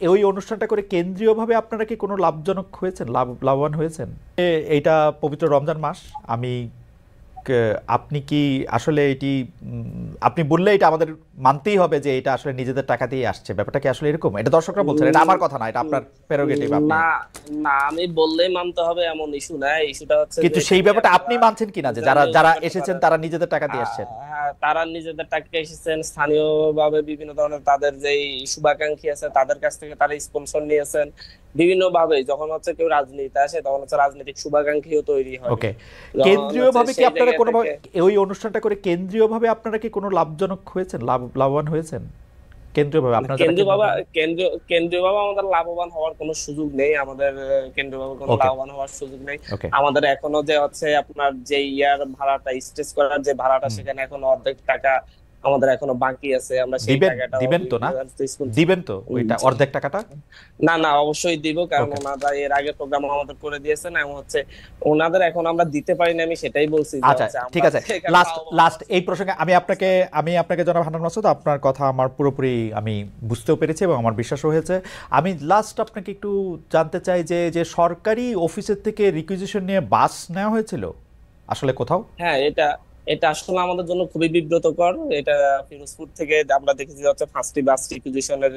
ওই অনুষ্ঠানটা করে কেন্দ্রীয়ভাবে আপনারা কি কোনো লাভজনক হয়েছেন, লাভবান হয়েছেন? এইটা পবিত্র রমজান মাস। আমি আপনি কি আসলে এটি আপনি বললে এটা আমাদের মানতেই হবে যে এটা আসলে নিজেদের টাকা দিয়ে আসছে, ব্যাপারটা কি আসলে এরকম? এটা দর্শকরা বলছেন, এটা আমার কথা না, এটা আপনার প্রেরোগেটিভ। আপনি না, না, আমি বললেই মানতে হবে এমন ইস্যু না। ইস্যুটা হচ্ছে যে কিন্তু সেই এখানে ব্যাপারটা আপনারা আপনি মানছেন কিনা যে যারা জানলেও যারা করতে এসেছেন পারেন। তারা নিজেদের টাকা দিয়ে আসছেন? হ্যাঁ, তারা নিজেদের টাকা এসেছেন, স্থানীয়ভাবে বিভিন্ন ধরনের তাদের যে শুভাকাঙ্ক্ষী আছে তাদের কাছ থেকে তারা স্পন্সর নিয়েছেন বিভিন্ন ভাবে। যখন হচ্ছে কেউ রাজনীতিতে আসে তখন হচ্ছে রাজনৈতিক শুভাকাঙ্ক্ষীও তৈরি হয়। ওকে, যখন হচ্ছে কেন্দ্রীয়ভাবে কি সেই আপনারা জায়গা কোনো থেকে ওই অনুষ্ঠানটা করে কেন্দ্রীয়ভাবে আপনারা কি কোনো লাভজনক হয়েছেন, লাভবান হয়েছেন কেন্দ্রীয়ভাবে আপনারা যারা কেন্দ্রীয় বাবা, কেন্দ্রীয়ভাবে? কেন্দ্রীয় বাবা আমাদের লাভবান হওয়ার কোনো সুযোগ নেই। আমাদের কেন্দ্রীয় বাবা কোনো ওকে, লাভবান হওয়ার সুযোগ নেই। ওকে। আমাদের এখনো যে হচ্ছে আপনার যে ইয়ার ভাড়াটা, স্টেজ করার যে ভাড়াটা, হুম। সেখানে এখনো অর্ধেক টাকা আমাদের এখনো বাকি আছে। আমরা সেই দিবেন টাকাটাও দিবেন তো না? স্কুল। দিবেন তো ওইটা অর্ধেক টাকাটা? না, না, অবশ্যই দিব, কারণ ওকে, ওনারা এর আগে প্রোগ্রাম আমাদের করে দিয়েছেন এবং হচ্ছে ওনাদের এখন আমরা দিতে পারি না। আমি সেটাই বলছি যে আচ্ছা, হচ্ছে ঠিক আমরা আছে। এখানে লাস্ট লাভবান লাস্ট হওয়ার এই সুযোগ নেই। প্রসঙ্গে আমি আপনাকে জনাব হান্নান মাসুদ, আপনার কথা আমার পুরোপুরি আমি বুঝতেও পেরেছি এবং আমার বিশ্বাসও হয়েছে। আমি লাস্ট আপনাকে একটু জানতে চাই যে যে সরকারি অফিসের থেকে রিকুইজিশন নিয়ে বাস নেওয়া হয়েছিল আসলে কোথাও? হ্যাঁ, এটা এটা আসলে আমাদের জন্য খুবই বিব্রতকর। এটা ফিরোজপুর থেকে আমরা দেখেছি যে হচ্ছে 5টি বাস রিকুইজিশনের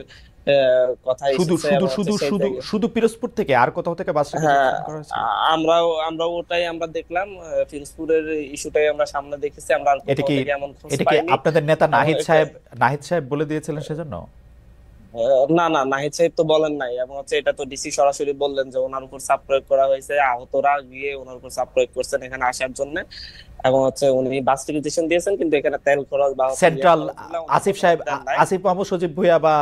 কথা শুধু এসেছে শুধু এবং হচ্ছে শুধু সেই শুধু জায়গায়। শুধু পিরোজপুর থেকে আর কোথাও থেকে বাস হ্যাঁ, রিকুইজিশন করা হয়েছিল? আমরাও ওটাই আমরা দেখলাম। ফিরোজপুরের ইস্যুটাই আমরা সামনে দেখেছি, আমরা আর এটা কোথাও কি থেকে এমন খোঁজ এটা কি পাইনি। আপনাদের নেতা এবং এটা নাহিদ সাহেব বলে দিয়েছিলেন সেজন্য? না, না, নাহিদ সাহেব তো বলেন নাই। এবং হচ্ছে এটা তো ডিসি সরাসরি বললেন যে ওনার উপর চাপ প্রয়োগ করা হয়েছে, আহতরা গিয়ে ওনার উপর চাপ প্রয়োগ করছেন এখানে আসার জন্য। এবং হচ্ছে উনি বাস রিকুইজিশন দিয়েছেন, কিন্তু এখানে তেল খরচ বা হচ্ছে ইয়ে সেন্ট্রাল খরচ গুলা উনি আসিফ কোনো সাহেব, দেন নাই। আসিফ মাহমুদ, সজীব ভুঁইয়া বা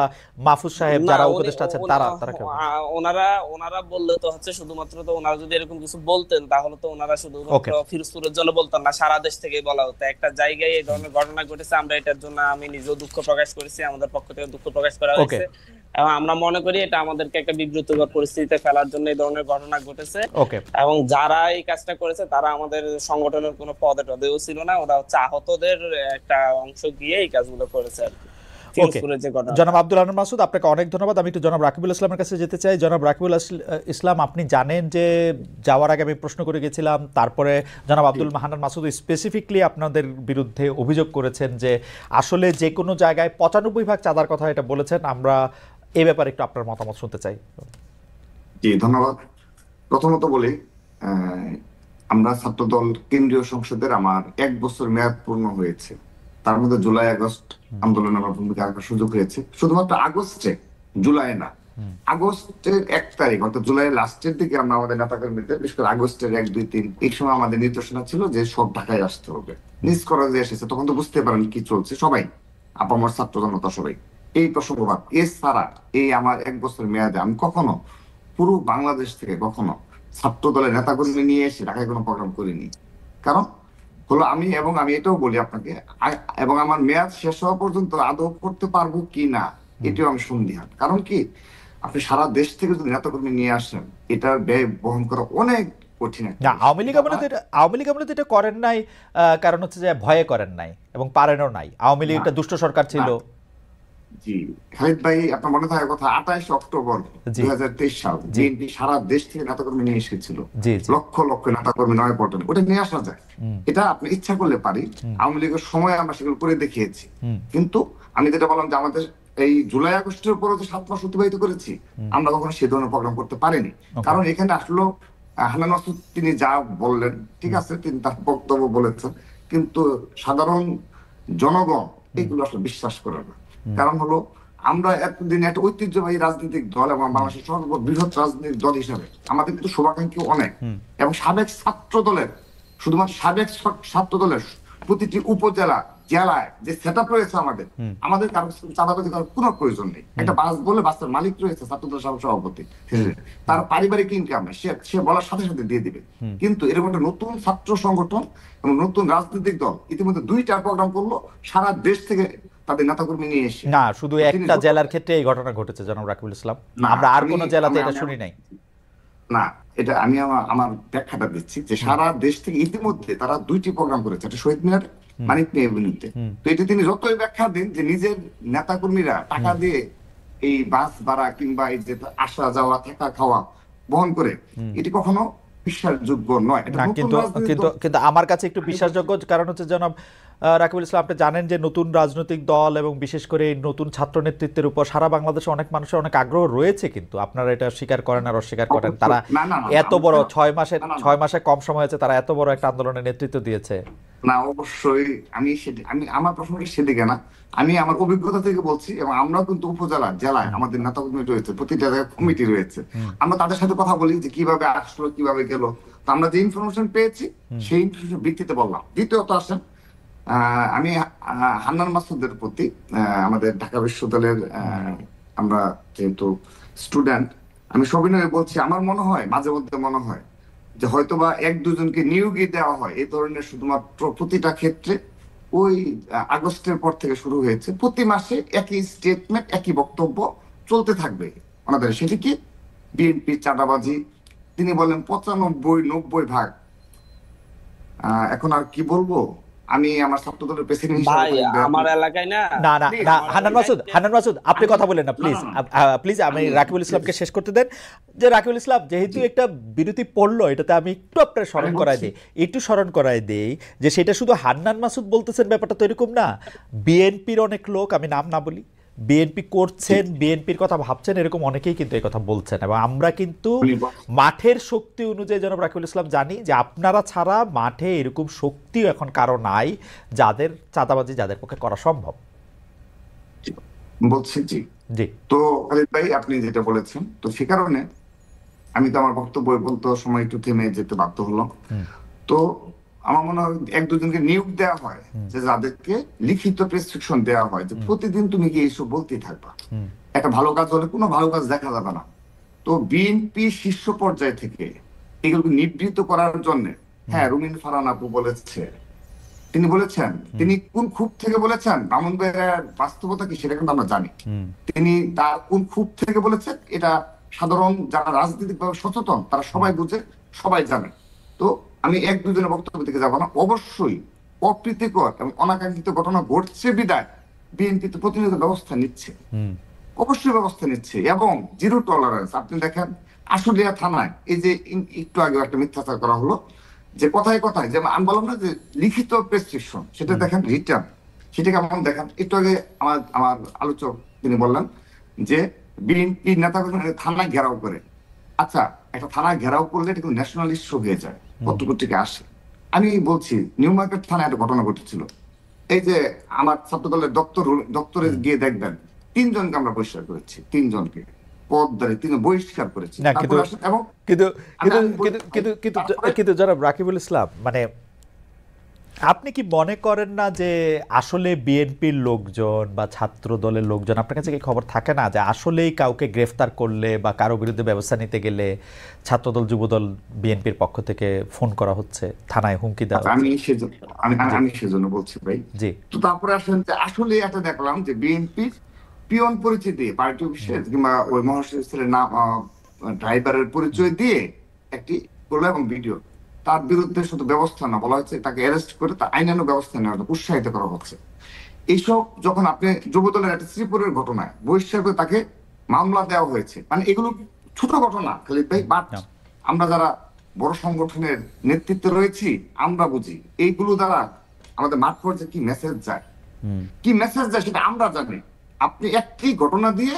মাহফুজ সাহেব না, যারা উনি উপদেষ্টা আছেন উনি- তারা কেমন? ওনারা ওনারা বললে তো হচ্ছে শুধুমাত্র, তো ওনারা যদি এরকম কিছু বলতেন তাহলে তো ওনারা শুধুমাত্র ওকে, ফিরোজপুরের জন্য বলতেন না, সারা দেশ থেকে বলা হতো। একটা জায়গায় এই ধরনের ঘটনা ঘটেছে, আমরা এটার জন্য আমি নিজেও দুঃখ প্রকাশ করেছি, আমাদের পক্ষ থেকে দুঃখ প্রকাশ করা ওকে, হয়েছে। এবং আমরা মনে করি এটা আমাদেরকে একটা বিব্রতকর পরিস্থিতিতে ফেলার জন্য এই ধরনের ঘটনা ঘটেছে। ওকে, এবং যারা এই কাজটা করেছে তারা আমাদের সংগঠনের কোনো পদে টদেও ছিল না, ওরা হচ্ছে আহতদের একটা অংশ গিয়ে এই কাজগুলো করেছে আর কি, ওকে। ফিরোজপুরের যে জনাব ঘটনাটা। আব্দুল আনন্দ মাসুদ, আপনাকে অনেক ধন্যবাদ। আমি একটু জনাব রাকিবুল ইসলামের কাছে যেতে চাই। জনাব রাকিবুল ইসলাম, আপনি জানেন যে যাওয়ার আগে আমি প্রশ্ন করে গেছিলাম, তারপরে জনাব আব্দুল হান্নান মাসুদ স্পেসিফিকলি আপনাদের বিরুদ্ধে অভিযোগ করেছেন যে আসলে যে কোনো জায়গায় 95% চাঁদার কথা এটা বলেছেন। আমরা এ ব্যাপারে একটু আপনার মতামত শুনতে চাই। জি, ধন্যবাদ। প্রথমত বলি, আহ, আমরা ছাত্রদল কেন্দ্রীয় সংসদের আমার 1 বছর মেয়াদ পূর্ণ হয়েছে। তার মধ্যে জুলাই আগস্ট আন্দোলনে আমার ভূমিকা রাখার সুযোগ হয়েছে। শুধুমাত্র আগস্টে, জুলাই না, আগস্টের 1 তারিখ অর্থাৎ জুলাইয়ের লাস্টের দিকে আমরা আমাদের নেতাকর্মীদের, বিশেষ করে আগস্টের 1, 2, 3 এই সময় আমাদের নির্দেশনা ছিল যে সব ঢাকায় আসতে হবে। নিজ করা যে এসেছে তখন তো বুঝতে পারেন কি চলছে, সবাই আপামর ছাত্র জনতা সবাই। এই প্রসঙ্গবাদ এছাড়া এই আমার 1 বছর মেয়াদে আমি কখনো পুরো বাংলাদেশ থেকে কখনো ছাত্র দলের নেতাকর্মী নিয়ে এসে ঢাকায় কোনো প্রোগ্রাম করিনি। কারণ হলো আমি এটাও বলি আপনাকে, এবং আমার মেয়াদ শেষ হওয়া পর্যন্ত আদৌ করতে পারবো কি না এটাও আমি সন্দিহান। কারণ কি, আপনি সারা দেশ থেকে যদি নেতাকর্মী নিয়ে আসেন এটার ব্যয় বহন করা অনেক কঠিন একটা না, বিষয়। আওয়ামী লীগ আমলে তো এটা করেন নাই, কারণ হচ্ছে যে ভয়ে করেন নাই এবং পারেনও নাই। আওয়ামী লীগ না, একটা দুষ্ট সরকার ছিল। না, জি, খালিদ ভাই, আপনার মনে থাকার কথা 28 অক্টোবর জি, 2023 সাল জি, বিএনপি সারা দেশ থেকে নেতাকর্মী নিয়ে এসেছিল। জি, জি। লক্ষ লক্ষ নেতাকর্মী নয়াপল্টনে, ওটা নিয়ে আসা যায়। হুম, এটা আপনি ইচ্ছা করলে পারি। হুম, আওয়ামী লীগের সময় আমরা সেগুলো করে দেখিয়েছি। হুম, কিন্তু আমি যেটা বললাম যে আমাদের এই জুলাই আগস্টের পরে যে 7 মাস অতিবাহিত করেছি, হুম। আমরা কখনো সে ধরনের প্রোগ্রাম করতে পারিনি। ওকে, কারণ এখানে আসলো হান্নান মাসুদ তিনি যা বললেন ঠিক আছে, তিনি তার বক্তব্য বলেছেন, কিন্তু সাধারণ জনগণ এগুলো আসলে বিশ্বাস করে না। কারণ হলো, আমরা এতদিন একটা ঐতিহ্যবাহী রাজনৈতিক দল এবং বাংলাদেশের সর্ববৃহৎ রাজনৈতিক দল হিসাবে আমাদের কিন্তু শুভাকাঙ্ক্ষী অনেক, এবং সাবেক ছাত্র দলের, শুধুমাত্র সাবেক ছাত্র দলের প্রতিটি উপজেলা জেলায় যে সেট আপ রয়েছে আমাদের, আমাদের কারো চাঁদাবাজি করার কোনো প্রয়োজন নেই। একটা বাস বলে বাসের মালিক রয়েছে ছাত্রদল সভাপতি, তার পারিবারিক ইনকাম সে বলার সাথে সাথে দিয়ে দিবে। কিন্তু এরকম একটা নতুন ছাত্র সংগঠন এবং নতুন রাজনৈতিক দল ইতিমধ্যে 2টা প্রোগ্রাম করলো সারা দেশ থেকে তাদের নেতাকর্মী নিয়ে এসে। না, শুধু তিনি একটা জেলার ক্ষেত্রে এই ঘটনা ঘটেছে জনাব রাকিবুল ইসলাম। না, আমরা আর আমি কোন জেলাতে আমি- এটা আমি- শুনি নাই। না, এটা আমি আমার ব্যাখ্যাটা দিচ্ছি যে সারা দেশ থেকে ইতিমধ্যে তারা 2টি প্রোগ্রাম করেছে, একটা শহীদ মিনার, মানিক মেয়ে এভিনিউতে। তো এটি তিনি যতই ব্যাখ্যা দিন যে নিজের নেতাকর্মীরা টাকা দিয়ে এই বাস ভাড়া কিংবা এই যে আসা যাওয়া থাকা খাওয়া বহন করে, এটি কখনো বিশ্বাসযোগ্য নয়। এটা না, নতুন কিন্তু রাজনৈতিক কিন্তু দল। কিন্তু আমার কাছে একটু বিশ্বাসযোগ্য, কারণ হচ্ছে জনাব রাকিবুল ইসলাম, আপনি জানেন যে নতুন রাজনৈতিক দল এবং বিশেষ করে এই নতুন ছাত্র নেতৃত্বের উপর সারা বাংলাদেশে অনেক মানুষের অনেক আগ্রহ রয়েছে, কিন্তু আপনারা এটা স্বীকার করেন আর অস্বীকার করেন। তারা না না না, এত বড় 6 মাসে না, না, না। 6 মাসে কম সময় হয়েছে, তারা এত বড় একটা আন্দোলনের নেতৃত্ব দিয়েছে। না, অবশ্যই আমি আমার প্রশ্নটা সেদিকে না, আমি আমার অভিজ্ঞতা থেকে বলছি। এবং আমরাও কিন্তু উপজেলা জেলায় আমাদের নেতা কর্মী রয়েছে, প্রতিটা জায়গায় কমিটি রয়েছে, আমরা তাদের সাথে কথা বলি যে কিভাবে আসলো কিভাবে গেল। তো আমরা যে ইনফরমেশন পেয়েছি সেই ইনফরমেশন ভিত্তিতে বললাম। দ্বিতীয়ত আসেন, আমি হান্নান মাসুদের প্রতি, আমাদের ঢাকা বিশ্ববিদ্যালয়ের আমরা যেহেতু স্টুডেন্ট, আমি সবিনয়ে বলছি, আমার মনে হয় মাঝে মধ্যে মনে হয় যে হয়তোবা এক দুজনকে নিয়োগই দেওয়া হয় এই ধরনের, শুধুমাত্র প্রতিটা ক্ষেত্রে ওই আগস্টের পর থেকে শুরু হয়েছে, প্রতি মাসে একই স্টেটমেন্ট একই বক্তব্য চলতে থাকবে ওনাদের। সেটি কি? বিএনপি চাঁদাবাজি, তিনি বলেন 95-90 ভাগ। এখন আর কি বলবো, আমি আমার ছাত্র দলের প্রেসিডেন্ট ভাই হিসেবে আমার এলাকায় না, না না Please, না, আমার হান্নান মাসুদ আপনি কথা বলেন না প্লিজ। না, না, প্লিজ আমি রাকিবুল ইসলামকে শেষ করতে দেন। যে রাকিবুল ইসলাম যেহেতু একটা বিরতি পড়লো, এটাতে আমি একটু আপনার স্মরণ আমি করাই বলছি। দিই, একটু স্মরণ করাই দেই যে সেটা শুধু হান্নান মাসুদ বলতেছেন, ব্যাপারটা তো এরকম না। বিএনপির অনেক লোক, আমি নাম না বলি, বিএনপি করছেন, বিএনপির কথা ভাবছেন, এরকম অনেকেই কিন্তু এই কথা বলছেন। এবং আমরা কিন্তু মাঠের শক্তি অনুযায়ী জনাব রাকিবুল ইসলাম জানি যে আপনারা ছাড়া মাঠে এরকম শক্তিও এখন কারো নাই যাদের চাঁদাবাজি যাদের পক্ষে করা সম্ভব। বলছি জি। জি তো খালিদ ভাই, আপনি যেটা বলেছেন, তো সে কারণে আমি তো আমার বক্তব্য বলতে সময় একটু থেমে যেতে বাধ্য হলাম। তো আমার মনে হয় এক দুজনকে নিয়োগ দেওয়া হয়, যে যাদেরকে লিখিত প্রেসক্রিপশন দেওয়া হয় যে প্রতিদিন তুমি কি এইসব বলতেই থাকবা। একটা ভালো কাজ হলে কোনো ভালো কাজ দেখা যাবে না। তো বিএনপি শীর্ষ পর্যায় থেকে এগুলোকে নিবৃত্ত করার জন্য, হ্যাঁ, রুমিন ফারহান আপু বলেছে, তিনি বলেছেন, তিনি কোন ক্ষোভ থেকে বলেছেন, ব্রাহ্মণবাড়িয়ার বাস্তবতা কি সেটা কিন্তু আমরা জানি। তিনি তার কোন ক্ষোভ থেকে বলেছেন এটা সাধারণ যারা রাজনৈতিকভাবে সচেতন তারা সবাই বুঝে, সবাই জানে। তো আমি এক দুজনের বক্তব্য থেকে যাবো না। অবশ্যই অপ্রীতিকর এবং অনাকাঙ্ক্ষিত ঘটনা ঘটছে বিদায় বিএনপি তো প্রতিনিয়ত ব্যবস্থা নিচ্ছে, অবশ্যই ব্যবস্থা নিচ্ছে, এবং জিরো টলারেন্স। আপনি দেখেন আশুলিয়া থানায় এই যে একটু আগে একটা মিথ্যাচার করা হলো, যে কথায় কথায়, যে আমি বললাম না যে লিখিত প্রেসক্রিপশন, সেটা দেখেন রিটার্ন, সেটা কেমন দেখেন। একটু আগে আমার আলোচক তিনি বললেন যে বিএনপি নেতাকর্মী থানায় ঘেরাও করে। আচ্ছা, একটা থানায় ঘেরাও করলে এটা কিন্তু ন্যাশনাল ইস্যু হয়ে যায়, পত্রপত্রিকা আসে। আমি বলছি নিউ মার্কেট থানায় একটা ঘটনা ঘটেছিল, এই যে আমার ছাত্র দলের দপ্তরে গিয়ে দেখবেন 3 জনকে আমরা বহিষ্কার করেছি, 3 জনকে পদধারী 3 বহিষ্কার করেছি। না, কিন্তু তারপরে আসেন এবং কিন্তু কিন্তু আমি কিন্তু কিন্তু কিন্তু তারপরে- কিন্তু জনাব রাকিবুল ইসলাম, মানে আপনি কি মনে করেন না যে আসলে বিএনপির লোকজন বা ছাত্র দলের লোকজন, আপনার কাছে কি খবর থাকে না যে আসলেই কাউকে গ্রেফতার করলে বা কারো বিরুদ্ধে ব্যবস্থা নিতে গেলে ছাত্রদল যুবদল বিএনপির পক্ষ থেকে ফোন করা হচ্ছে, থানায় হুমকি দেওয়া হচ্ছে? আমি সেজন্য বলছি ভাই। জি তো তারপরে আসেন যে আসলে একটা দেখলাম যে বিএনপির পিয়ন পরিচয় দিয়ে, পার্টি অফিসের কিংবা ওই মহাসচিবের নাম, ড্রাইভারের পরিচয় দিয়ে একটি করলো এবং ভিডিও, তার বিরুদ্ধে শুধু ব্যবস্থা না, বলা হচ্ছে তাকে অ্যারেস্ট করে তার আইনানুগ ব্যবস্থা নেওয়া হচ্ছে, উৎসাহিত করা হচ্ছে। এইসব যখন আপনি যুবদলের একটা শ্রীপুরের ঘটনায় বহিষ্কার করে তাকে মামলা দেওয়া হয়েছে, মানে এগুলো ছোট ঘটনা খালিদ ভাই, বাট আমরা যারা বড় সংগঠনের নেতৃত্বে রয়েছি আমরা বুঝি এইগুলো দ্বারা আমাদের মাঠ পর্যায়ে কি মেসেজ যায়, কি মেসেজ যায় সেটা আমরা জানি। আপনি একটি ঘটনা দিয়ে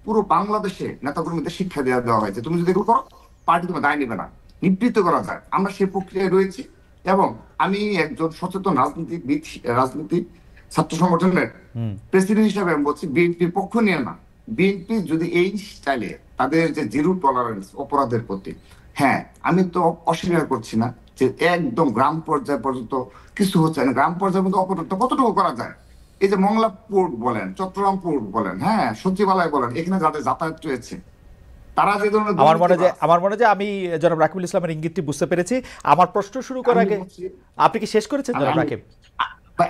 পুরো বাংলাদেশে নেতাকর্মীদের শিক্ষা দেওয়া হয়েছে, তুমি যদি এগুলো করো পার্টি তোমার দায় নেবে না, নিবৃত্ত করা যায়। আমরা সেই প্রক্রিয়ায় রয়েছি, এবং আমি একজন সচেতন রাজনীতি ছাত্র সংগঠনের প্রেসিডেন্ট হিসাবে আমি বলছি, বিএনপির পক্ষ নিয়ে না। বিএনপি যদি এই স্টাইলে তাদের যে জিরো টলারেন্স অপরাধের প্রতি, হ্যাঁ, আমি তো অস্বীকার করছি না যে একদম গ্রাম পর্যায় পর্যন্ত কিছু হচ্ছে না, গ্রাম পর্যায়ে মধ্যে অপরাধটা কতটুকু করা যায়। এই যে মংলা পোর্ট বলেন, চট্টগ্রাম পোর্ট বলেন, হ্যাঁ, সচিবালয় বলেন, এখানে যাদের যাতায়াত রয়েছে তারা যে ধরনের আমার মনে যে আমি জনাব রাকিবুল ইসলামের ইঙ্গিতটি বুঝতে পেরেছি। আমার প্রশ্ন শুরু করার আগে আপনি কি শেষ করেছেন জনাব রাকিব?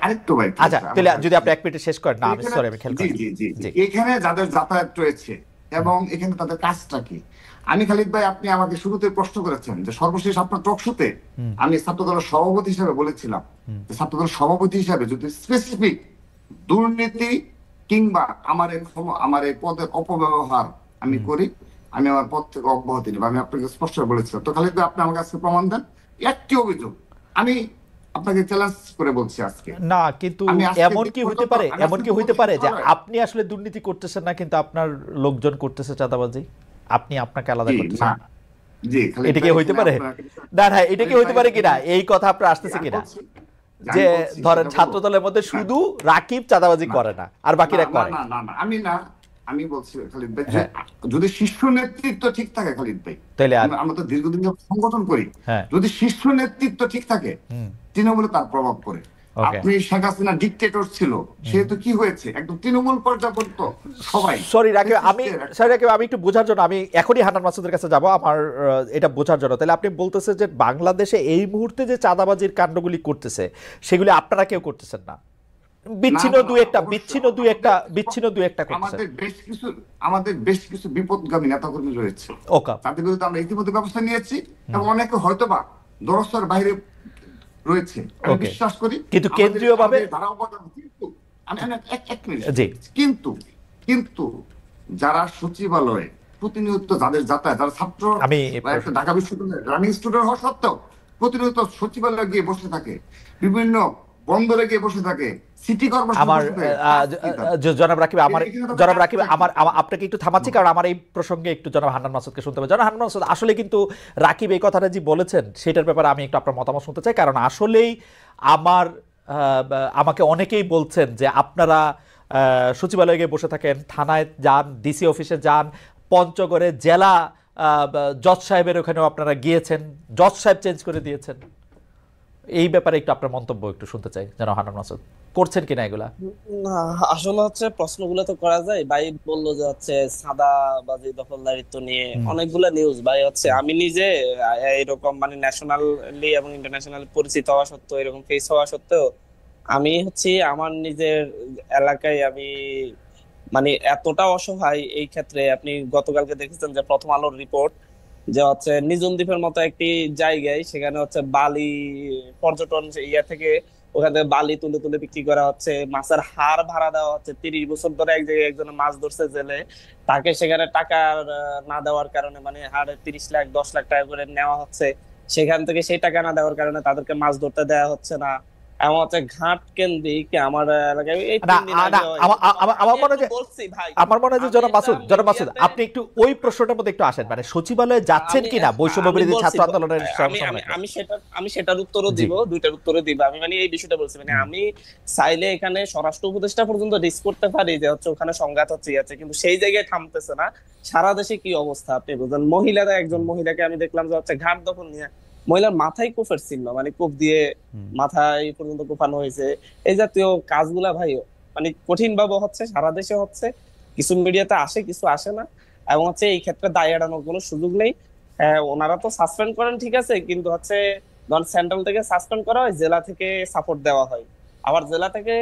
আরেকটু ভাই, আচ্ছা, তাহলে যদি আপনি এক মিনিটে শেষ করেন। না, আমি সরি, আমি খেয়াল করি। জি, এখানে যাদের যাতায়াত রয়েছে এবং এখানে তাদের কাজটা কি, আমি খালিদ ভাই, আপনি আমাকে শুরুতে প্রশ্ন করেছেন যে সর্বশেষ আপনার টক শোতে আমি ছাত্রদলের সভাপতি হিসেবে বলেছিলাম যে ছাত্রদলের সভাপতি হিসেবে যদি স্পেসিফিক দুর্নীতি কিংবা আমার এই পদের অপব্যবহার আমি করি, আমি আমার পদ থেকে অব্যাহতি নেব। আমি আপনাকে স্পষ্ট বলেছিলাম। তো খালিদ ভাই, আপনি আমার কাছে প্রমাণ দেন একটি অভিযোগ। আমি আপনাকে চ্যালেঞ্জ করে বলছি আজকে। না, কিন্তু আমি আজকে এমন দিন কি হইতে পর্যন্ত পারে, আমি এমন আজকে কি হইতে পারে যে হয়। আপনি আসলে দুর্নীতি করতেছেন না, কিন্তু আপনার লোকজন করতেছে চাঁদাবাজি, আপনি আপনাকে আলাদা জি করতেছেন? না, জি খালিদ এটা কি ভাই, হইতে এখানে পারে? আপনার না না, এটা কি খালিদ হইতে ভাই, পারে কিনা, এখানে এই কথা আপনার আসতেছে আমি কিনা? বলছি, যে আমি বলছি ধরেন সেটা ছাত্র হলো দলের মধ্যে না, শুধু রাকিব চাঁদাবাজি না, করে না, আর না, বাকিরা না, করে। না, না, না, আমি বলছি খালিদ ভাই, হ্যাঁ, যদি শীর্ষ নেতৃত্ব ঠিক থাকে খালিদ ভাই, তাইলে আর আমরা তো দীর্ঘদিন যাবত সংগঠন করি, হ্যাঁ, যদি শীর্ষ নেতৃত্ব ঠিক থাকে, হুম, তৃণমূলে তার প্রভাব পড়ে। ওকে। আপনি শেখ হাসিনা ডিকটেটর ছিল, সেহেতু কি হয়েছে, একদম তৃণমূল পর্যায়ে পর্যন্ত সবাই সরি রাকিব, ফ্যাসিস্টের সরি রাকিব, আমি একটু বোঝার জন্য, আমি এখনই হান্নান মাসুদের কাছে যাব আমার এটা বোঝার জন্য। তাহলে আপনি বলতেছেন যে বাংলাদেশে এই মুহূর্তে যে চাঁদাবাজির কাণ্ডগুলি করতেছে সেগুলি আপনারা কেউ করতেছেন না, না, না, না, বিচ্ছিন্ন দুই একটা করতেছে। আমাদের বেশ কিছু বিপদগামী নেতাকর্মী রয়েছে, ওকে, তাদের বিরুদ্ধে আমরা ইতিমধ্যে ব্যবস্থা নিয়েছি, এবং অনেকে হয়তোবা দরজের বাইরে রয়েছে, আমি ওকে। বিশ্বাস করি। কিন্তু কেন্দ্রীয়ভাবে ধারা অবদান, কিন্তু আমি এক মিনিট, জি, কিন্তু কিন্তু যারা সচিবালয়ে প্রতিনিয়ত যাদের যাতায়াত, যারা ছাত্র আমি বা একটা ঢাকা বিশ্ববিদ্যালয়ের রানিং স্টুডেন্ট হওয়া সত্ত্বেও প্রতিনিয়ত সচিবালয়ে গিয়ে বসে থাকে, বিভিন্ন বন্দরে গিয়ে বসে থাকে, সিটি কর্পোরেশন আমার বসে থাকে, কাজ কি তাদের? জনাব রাকিব, এখানে তো জনাব কাজ রাকিব, থাকে। আপনাকে একটু থামাচ্ছি, কারণ আমার এই প্রসঙ্গে একটু জনাব হান্নান মাসুদকে শুনতে হবে। জনাব হান্নান মাসুদ, আসলে কিন্তু রাকিব এই কথাটা যে বলেছেন সেটার ব্যাপারে আমি একটু আপনার মতামত শুনতে চাই, কারণ আসলেই আমার আমাকে অনেকেই বলছেন যে আপনারা সচিবালয়ে গিয়ে বসে থাকেন, থানায় যান, ডিসি অফিসে যান, পঞ্চগড়ে জেলা জজ সাহেবের ওখানেও আপনারা গিয়েছেন, জজ সাহেব চেঞ্জ করে দিয়েছেন। এই ব্যাপারে একটু আপনার মন্তব্য একটু শুনতে চাই যেন হান্নান মাসুদ, করছেন কিনা এগুলা? না, আসলে প্রশ্নগুলো তো করা যায়। ভাই বললো যে সাদাবাজি দখলদারিত্ব নিয়ে অনেকগুলো নিউজ। ভাই আমি নিজে এরকম মানে ন্যাশনালি এবং ইন্টারন্যাশনাল পরিচিত হওয়া সত্ত্বেও, এরকম ফেস হওয়া সত্ত্বেও, আমি আমার নিজের এলাকায় আমি মানে এতটা অসহায় এই ক্ষেত্রে। আপনি গতকালকে দেখেছেন যে প্রথম আলোর রিপোর্ট, যে নিঝুম দ্বীপের মতো একটি জায়গায়, সেখানে বালি পর্যটন ইয়া থেকে ওখান থেকে বালি তুলে তুলে বিক্রি করা হচ্ছে, মাছের হাড় ভাড়া দেওয়া হচ্ছে। 30 বছর ধরে এক জায়গায় একজন মাছ ধরছে জেলে, তাকে সেখানে টাকা না দেওয়ার কারণে মানে হাড়ে 30 লাখ 10 লাখ টাকা করে নেওয়া হচ্ছে। সেখান থেকে সেই টাকা না দেওয়ার কারণে তাদেরকে মাছ ধরতে দেওয়া হচ্ছে না। এমন ঘাট কেন্দ্রিক আমার এলাকায় এই না 3 দিন না, আগে আমার মনে হয় যে বলছি ভাই, আমার মনে হয় যে আমি জনাব মাসুদ, মিডিয়াতে আপনি একটু ওই প্রশ্নটার মধ্যে একটু আসেন, মানে সচিবালয়ে যাচ্ছেন আমি কিনা বৈষম্য আমি বিরোধী বলছি, ছাত্র আন্দোলনের আমি আমি সমন্বয়কে? আমি সেটার উত্তরও জি, দিব, দুইটার উত্তরও দিব। আমি মানে এই বিষয়টা বলছি, মানে আমি চাইলে এখানে স্বরাষ্ট্র উপদেষ্টা পর্যন্ত রিস্ক করতে পারি যে ওখানে সংঘাত হচ্ছে আছে, কিন্তু সেই জায়গায় থামতেছে না। সারা দেশে কি অবস্থা আপনি বুঝেন। মহিলারা, একজন মহিলাকে আমি দেখলাম যে ঘাট দখল নিয়ে মহিলার মাথায় কোফের চিহ্ন, মানে কোপ দিয়ে মাথায় পর্যন্ত কোপানো হয়েছে। এই জাতীয় কাজগুলা ভাই মানে কঠিন ভাবে সারা দেশে হচ্ছে। কিছু মিডিয়াতে আসে, কিছু আসে না, এবং এই ক্ষেত্রে দায় এড়ানোর কোনো সুযোগ নেই। ওনারা তো সাসপেন্ড করেন ঠিক আছে, কিন্তু ধর সেন্ট্রাল থেকে সাসপেন্ড করা হয়, জেলা থেকে সাপোর্ট দেওয়া হয়, আবার জেলা থেকে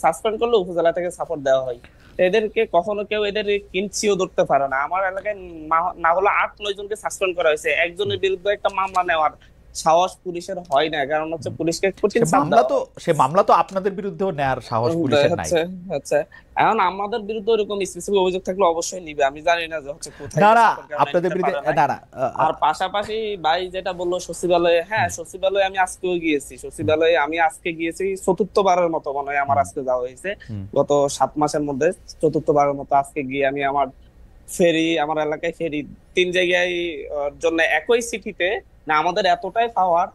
সাসপেন্ড করলে উপজেলা থেকে সাপোর্ট দেওয়া হয়। তো এদেরকে কখনো কেউ এদের কিঞ্চিও ধরতে পারে না। আমার এলাকায় না হলো 8-9 জনকে সাসপেন্ড করা হয়েছে, একজনের বিরুদ্ধে একটা মামলা নেওয়ার সাহস পুলিশের হয় না, কারণ পুলিশকে কঠিন চাপ দেওয়া হয়। সে মামলা তো আপনাদের বিরুদ্ধেও নেয়ার সাহস পুলিশের নাই। হচ্ছে এখন আমাদের বিরুদ্ধে এরকম স্পেসিফিক অভিযোগ থাকলে অবশ্যই নিবে। আমি জানি না যে কোথায় না না, সাপোর্ট কারণ আপনাদের নিতে বিরুদ্ধে পারে না। না না, আর পাশাপাশি ভাই যেটা বললো সচিবালয়ে, হ্যাঁ সচিবালয়ে আমি আজকেও গিয়েছি। সচিবালয়ে আমি আজকে গিয়েছি চতুর্থবারের মতো, মনে হয় আমার আজকে যাওয়া হয়েছে গত 7 মাসের মধ্যে, চতুর্থবারের মতো আজকে গিয়ে আমি আমার ফেরি, আমার এলাকায় ফেরি 3 জায়গায় জন্য একই সিটিতে, না আমাদের এতটাই পাওয়ার,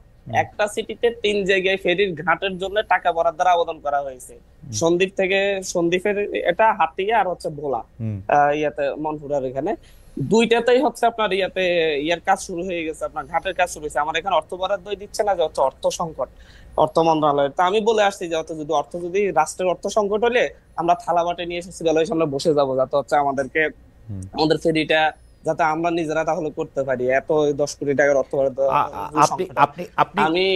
একটা সিটিতে 3 জায়গায় ফেরির ঘাটের জন্য টাকা বরাদ্দের আবেদন করা হয়েছে। সন্দ্বীপ থেকে, সন্দ্বীপের এটা হাতিয়া আর ভোলা ইয়াতে মনপুরার এখানে, দুইটাতেই আপনার ইয়ার কাজ শুরু হয়ে গেছে, আপনার ঘাটের কাজ শুরু হয়েছে। আমার এখানে অর্থ বরাদ্দ দিচ্ছে না, যে অর্থ সংকট অর্থ মন্ত্রণালয়ের। তা আমি বলে আসছি যে যদি রাষ্ট্রের অর্থ সংকট হলে আমরা থালা বাটে নিয়ে সচিবালয়ের সামনে বসে যাবো, যাতে আমাদেরকে আমাদের ফেরিটা যাতে আমরা নিজেরা তাহলে করতে পারি। এত 10 কোটি টাকার অর্থ বরাদ্দ আমি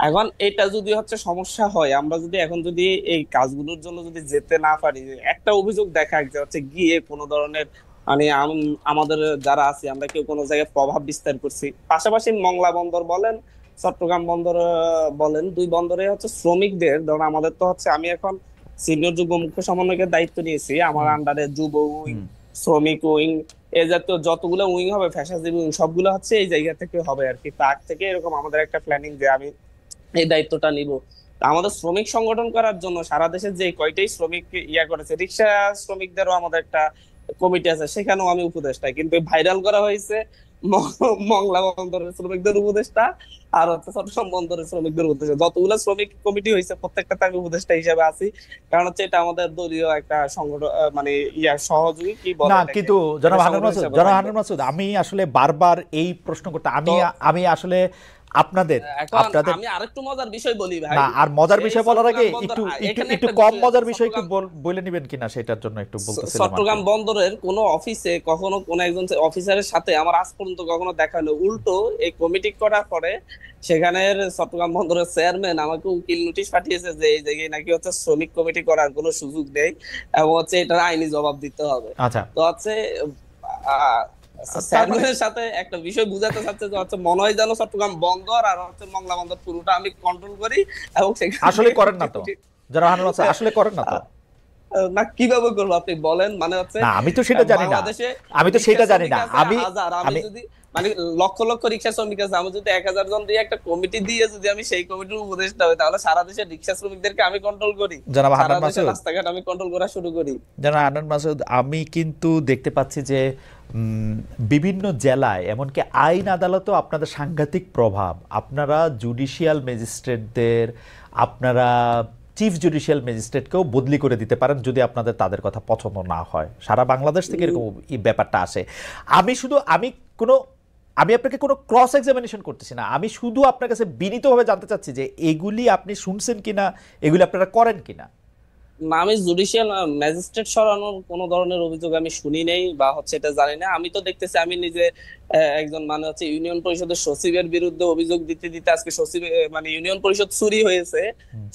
এখন এটা যদি সমস্যা হয়, আমরা যদি এখন যদি এই কাজগুলোর জন্য যদি যেতে না পারি, একটা অভিযোগ দেখা যে গিয়ে কোনো ধরনের মানে আমাদের যারা আছি আমরা কেউ কোনো জায়গায় প্রভাব বিস্তার করছি। পাশাপাশি মংলা বন্দর বলেন, চট্টগ্রাম বন্দর বলেন, 2 বন্দরে শ্রমিকদের, ধরুন আমাদের তো আমি এখন সিনিয়র যুগ্ম মুখ্য সমন্বয়কের দায়িত্ব নিয়েছি। আমার আন্ডারে যুব উইং, শ্রমিক উইং, এ জাতীয় যতগুলো উইং হবে, ফ্যাশাজীবী উইং, সবগুলো হচ্ছে এই জায়গা থেকে হবে আর কি। তার থেকে এরকম আমাদের একটা প্ল্যানিং যে আমি এই দায়িত্বটা নিব। আমাদের শ্রমিক সংগঠন করার জন্য সারা দেশে যে কয়টাই শ্রমিক ইয়া করেছে, রিক্সা শ্রমিকদেরও আমাদের একটা কমিটি আছে, সেখানেও আমি উপদেষ্টা। কিন্তু ভাইরাল করা হয়েছে মংলা বন্দরের শ্রমিকদের উপদেষ্টা আর হচ্ছে চট্টগ্রাম বন্দরের শ্রমিকদের উপদেষ্টা। যতগুলো শ্রমিক কমিটি হয়েছে প্রত্যেকটাতে আমি উপদেষ্টা হিসেবে আছি, কারণ হচ্ছে এটা আমাদের দলীয় একটা সংগঠন, মানে ইয়া সহযোগী কি বলে না, এটাকে, কিন্তু জনাব এটা হান্নান সংগঠন মাসুদ, হিসেবে জনাব থাকবে। হান্নান মাসুদ, আমি আসলে বারবার এই প্রশ্ন করতে আমি তো আমি আসলে আপনাদের এখন আপনাদের আমি আরেকটু মজার বিষয় বলি ভাই। না, আর মজার সেই বিষয় বলার আগে চট্টগ্রাম বন্দর, একটু একটু এখানে একটু একটা কম বিষয় মজার আছে, বিষয় একটু চট্টগ্রাম বলে নেবেন কিনা সেটার জন্য একটু বলতেছিলাম আর কি। চট্টগ্রাম বন্দরের কোন অফিসে কখনো কোন একজন অফিসারের সাথে আমার আজ পর্যন্ত কখনো দেখা হলো। উল্টো এই কমিটি করার পরে সেখানের চট্টগ্রাম বন্দরের চেয়ারম্যান আমাকে উকিল নোটিশ পাঠিয়েছে যে এই জায়গায় নাকি হচ্ছে শ্রমিক কমিটি করার কোনো সুযোগ নেই এবং হচ্ছে এটার আইনি জবাব দিতে হবে। আচ্ছা, তো হচ্ছে তার মানে চেয়ারম্যানের সাথে একটা বিষয় বুঝাতে চাচ্ছে যে হচ্ছে মনে হয় যেন চট্টগ্রাম বন্দর আর হচ্ছে মংলা বন্দর পুরোটা আমি কন্ট্রোল করি এবং সেখানে আসলে করেন না তো জনাব হান্নান মাসুদ, আসলে করেন না তো। না, কিভাবে করবো আপনি বলেন? মানে হচ্ছে না, আমি তো সেটা জানি না, বাংলাদেশে আমি তো সেটা রিক্সা জানি শ্রমিক না। আছে আমি 1000, আমি আমি যদি মানে লক্ষ লক্ষ রিক্সা শ্রমিক আছে, আমি যদি 1000 জন দিয়ে একটা কমিটি দিয়ে যদি আমি সেই কমিটির উপদেষ্টা হই, তাহলে সারা দেশের রিক্সা শ্রমিকদেরকে আমি কন্ট্রোল করি, জনাব সারা হান্নান দেশের মাসুদ, রাস্তাঘাট আমি কন্ট্রোল করা শুরু করি। জনাব হান্নান মাসুদ, আমি কিন্তু দেখতে পাচ্ছি যে বিভিন্ন জেলায় এমনকি আইন আদালতেও আপনাদের সাংঘাতিক প্রভাব। আপনারা জুডিশিয়াল ম্যাজিস্ট্রেটদের, আপনারা চিফ জুডিশিয়াল ম্যাজিস্ট্রেটকেও বদলি করে দিতে পারেন যদি আপনাদের তাদের কথা পছন্দ না হয়। সারা বাংলাদেশ থেকে এরকম এই ব্যাপারটা আসে। আমি আপনাকে কোনো ক্রস এক্সামিনেশন করতেছি না, আমি শুধু আপনার কাছে বিনীতভাবে জানতে চাচ্ছি যে এগুলি আপনি শুনছেন কিনা, এগুলি আপনারা করেন কিনা। না, আমি জুডিশিয়াল ম্যাজিস্ট্রেট সরানোর কোনো ধরনের অভিযোগ আমি শুনি নাই বা হচ্ছে এটা জানি না। আমি তো দেখতেছি আমি নিজে একজন মানে হচ্ছে ইউনিয়ন পরিষদের সচিবের বিরুদ্ধে অভিযোগ দিতে দিতে আজকে সচিব মানে ইউনিয়ন পরিষদ চুরি হয়েছে,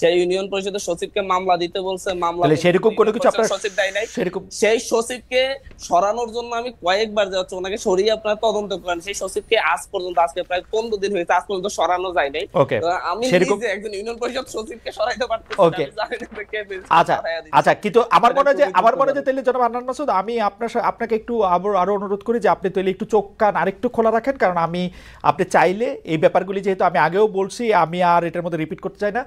সেই ইউনিয়ন পরিষদের সচিবকে মামলা দিতে বলছে, মামলা তাহলে সেরকম কোনো কিছু আপনার সচিব দেয় নাই। সেরকম সেই সচিবকে সরানোর জন্য আমি কয়েকবার যাচ্ছি, ওনাকে সরিয়ে আপনারা তদন্ত করেন। সেই সচিবকে আজ পর্যন্ত, আজকে প্রায় 15 দিন হয়েছে, আজ পর্যন্ত সরানো যায় নাই। ওকে, তো আমি সেরকম নিজে একজন ইউনিয়ন পরিষদ সচিবকে সরাইতে পারতেছি ওকে, না, আমি জানি না কে আচ্ছা সরাইয়া দিচ্ছে। আচ্ছা, কিন্তু আমার এটা মনে হয় যে খুবই আমার মনে হয় যে দুঃখজনক। তাহলে জনাব হান্নান মাসুদ, আমি আপনাকে একটু আরো অনুরোধ করি যে আপনি তাহলে একটু চোখ কান আরেকটু খোলা রাখেন, কারণ আপনি চাইলে এই ব্যাপারগুলি, যেহেতু আমি আগেও বলছি, আমি আর এটার মধ্যে রিপিট করতে চাই না,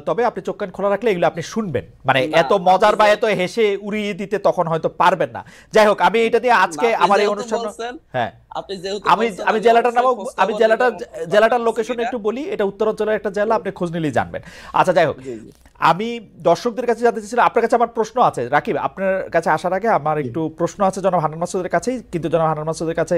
তবে আপনি চোখ কান খোলা রাখলে এগুলো আপনি শুনবেন। মানে না, এত মজার বা এত হেসে উড়িয়ে দিতে তখন হয়তো পারবেন না। যাই হোক, আমি এটা দিয়ে আজকে আপনি আমার এই যেহেতু অনুষ্ঠান, বলছেন, হ্যাঁ, আপনি যেহেতু আমি বলছেন, আমি জেলাটার নাম, অবশ্যই খোঁজ আমি খবর জেলাটার নিবো এবং জেলাটার খোঁজ লোকেশন খবর একটু বলি, এটা উত্তরাঞ্চলের একটা জেলা, আপনি খোঁজ নিলেই জানবেন। আচ্ছা, যাই হোক, জি, জি। আমি দর্শকদের কাছে জানতে চাইছিলাম, আপনার কাছে আমার প্রশ্ন আছে রাকিব, আপনার কাছে আসার আগে আমার একটু প্রশ্ন আছে জনাব হান্নান মাসুদের কাছেই, কিন্তু জনাব হান্নান মাসুদের কাছে